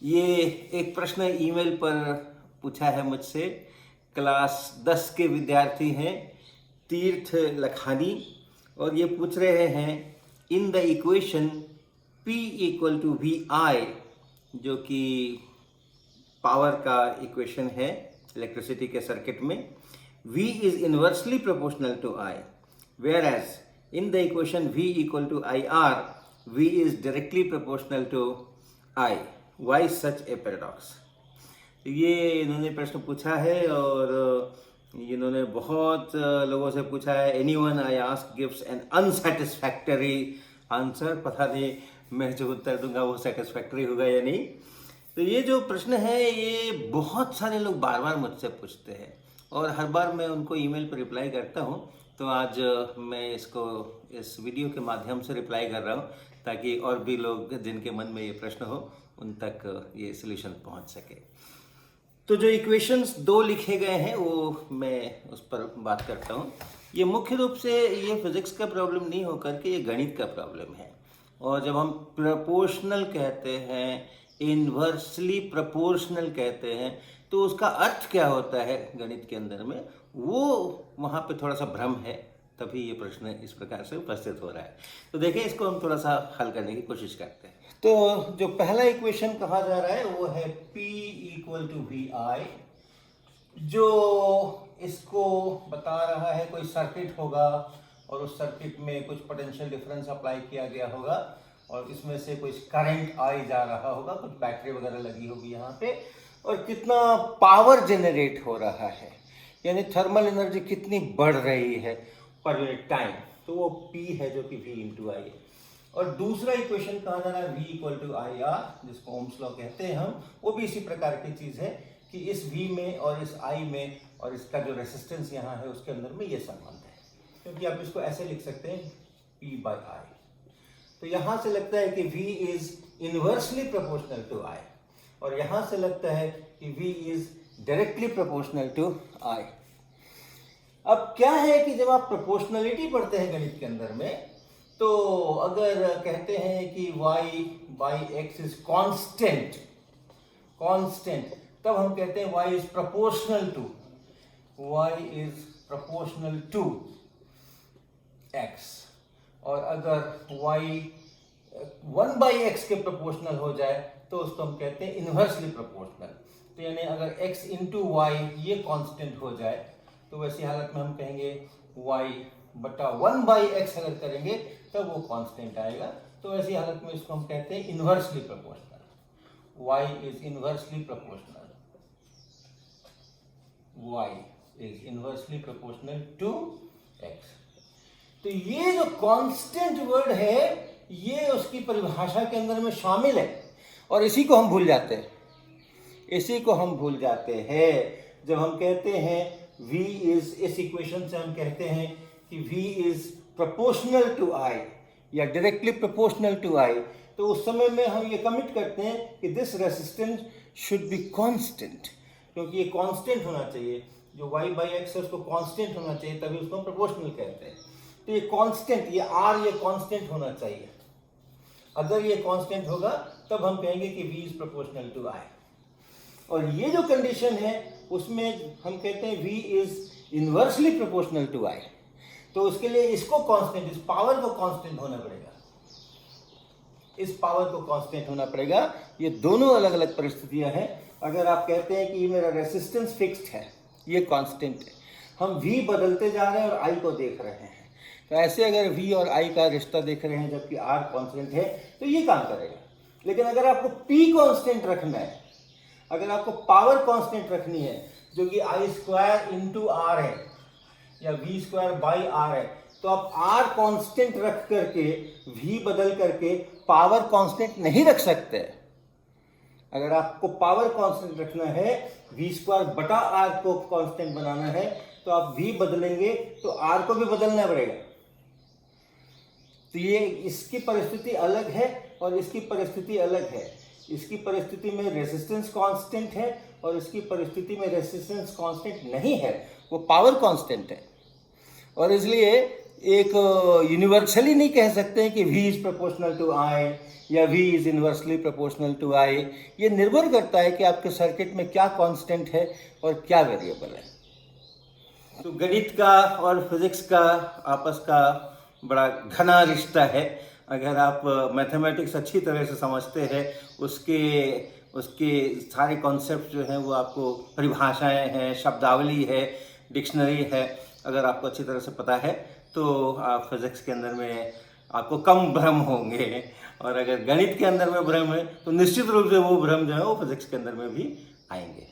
ये एक प्रश्न ईमेल पर पूछा है मुझसे। क्लास 10 के विद्यार्थी हैं, तीर्थ लखानी, और ये पूछ रहे हैं in the equation P equal to V I, जो कि पावर का इक्वेशन है इलेक्ट्रिसिटी के सर्किट में, V is inversely proportional to I, whereas in the equation V equal to I R, V is directly proportional to I. Why such a paradox? ये इन्होंने प्रश्न पूछा है और इन्होंने बहुत लोगों से पूछा है। Anyone I ask gives an unsatisfactory answer. पता नहीं मैं जो उत्तर दूंगा वो सेटिस्फैक्टरी होगा या नहीं। तो ये जो प्रश्न है ये बहुत सारे लोग बार बार मुझसे पूछते हैं और हर बार मैं उनको ईमेल पर रिप्लाई करता हूँ। तो आज मैं इसको इस वीडियो के माध्यम से रिप्लाई कर रहा हूँ ताकि और भी लोग जिनके मन में ये प्रश्न हो उन तक ये सॉल्यूशन पहुँच सके। तो जो इक्वेशंस दो लिखे गए हैं वो मैं उस पर बात करता हूँ। ये मुख्य रूप से ये फिजिक्स का प्रॉब्लम नहीं होकर के ये गणित का प्रॉब्लम है। और जब हम प्रोपोर्शनल कहते हैं, इन्वर्सली प्रोपोर्शनल कहते हैं, तो उसका अर्थ क्या होता है गणित के अंदर में, वो वहाँ पे थोड़ा सा भ्रम है, तभी ये प्रश्न इस प्रकार से उपस्थित हो रहा है। तो देखिए, इसको हम थोड़ा सा हल करने की कोशिश करते हैं। तो जो पहला इक्वेशन कहा जा रहा है वो है P equal to V I, जो इसको बता रहा है कोई सर्किट होगा और उस सर्किट में कुछ पोटेंशियल डिफरेंस अप्लाई किया गया होगा और इसमें से कुछ करंट आई जा रहा होगा, कुछ बैटरी वगैरह लगी होगी यहाँ पे, और कितना पावर जनरेट हो रहा है, यानी थर्मल एनर्जी कितनी बढ़ रही है पर यूनिट टाइम, तो वो P है जो कि V इंटू आई है। और दूसरा इक्वेशन कहा जा रहा है V equal to I R, जिसको ओम्स लॉ कहते हैं हम, वो भी इसी प्रकार की चीज़ है कि इस V में और इस I में और इसका जो रेसिस्टेंस यहाँ है उसके अंदर में ये संबंध है, क्योंकि आप इसको ऐसे लिख सकते हैं P बाई I। तो यहाँ से लगता है कि V is inversely proportional to I, और यहाँ से लगता है कि V is directly proportional to I। अब क्या है कि जब आप प्रोपोर्शनलिटी पढ़ते हैं गणित के अंदर में, तो अगर कहते हैं कि y by x is constant, तब हम कहते हैं y is proportional to x। और अगर y 1 बाई एक्स के प्रोपोर्शनल हो जाए तो उसको हम कहते हैं इनवर्सली प्रोपोर्शनल। तो यानी अगर x इंटू वाई ये कांस्टेंट हो जाए तो वैसी हालत में हम कहेंगे y बटा 1 बाई एक्स अगर करेंगे तब वो कांस्टेंट आएगा। तो ऐसी हालत में इसको हम कहते हैं inversely proportional, y is inversely proportional to x। तो ये जो कांस्टेंट वर्ड है ये उसकी परिभाषा के अंदर में शामिल है और इसी को हम भूल जाते हैं जब हम कहते हैं v इज, इस इक्वेशन से हम कहते हैं कि v is proportional to I या डायरेक्टली प्रोपोर्शनल टू I, तो उस समय में हम ये कमिट करते हैं कि this resistance should be constant, क्योंकि ये कांस्टेंट होना चाहिए, जो y बाई एक्स है उसको कांस्टेंट होना चाहिए, तभी उसको प्रोपोर्शनल कहते हैं। तो ये कांस्टेंट, ये R ये कांस्टेंट होना चाहिए। अगर ये कांस्टेंट होगा तब हम कहेंगे कि v is proportional to I। और ये जो कंडीशन है उसमें हम कहते हैं v is inversely proportional to I। तो उसके लिए इसको कांस्टेंट, इस पावर को कांस्टेंट होना पड़ेगा। ये दोनों अलग अलग परिस्थितियां हैं। अगर आप कहते हैं कि मेरा रेसिस्टेंस फिक्स्ड है, ये कांस्टेंट है, हम v बदलते जा रहे हैं और I को देख रहे हैं, तो ऐसे अगर v और I का रिश्ता देख रहे हैं जबकि R कांस्टेंट है तो ये काम करेगा। लेकिन अगर आपको P कांस्टेंट रखना है, अगर आपको पावर कांस्टेंट रखनी है जो कि I स्क्वायर इंटू R है या V स्क्वायर बाई R है, तो आप R कांस्टेंट रख करके V बदल करके पावर कांस्टेंट नहीं रख सकते। अगर आपको पावर कांस्टेंट रखना है, V स्क्वायर बटा R को कांस्टेंट बनाना है, तो आप V बदलेंगे तो R को भी बदलना पड़ेगा। तो ये इसकी परिस्थिति अलग है और इसकी परिस्थिति अलग है। इसकी परिस्थिति में रेजिस्टेंस कांस्टेंट है और इसकी परिस्थिति में रेजिस्टेंस कांस्टेंट नहीं है, वो पावर कांस्टेंट है। और इसलिए एक यूनिवर्सली नहीं कह सकते हैं कि v is proportional to I या v is inversely proportional to I। ये निर्भर करता है कि आपके सर्किट में क्या कांस्टेंट है और क्या वेरिएबल है। तो गणित का और फिजिक्स का आपस का बड़ा घना रिश्ता है। अगर आप मैथमेटिक्स अच्छी तरह से समझते हैं, उसके सारे कॉन्सेप्ट जो हैं वो आपको, परिभाषाएं हैं, शब्दावली है, डिक्शनरी है, अगर आपको अच्छी तरह से पता है तो आप फिजिक्स के अंदर में आपको कम भ्रम होंगे। और अगर गणित के अंदर में भ्रम है तो निश्चित रूप से वो भ्रम जो है वो फिजिक्स के अंदर में भी आएंगे।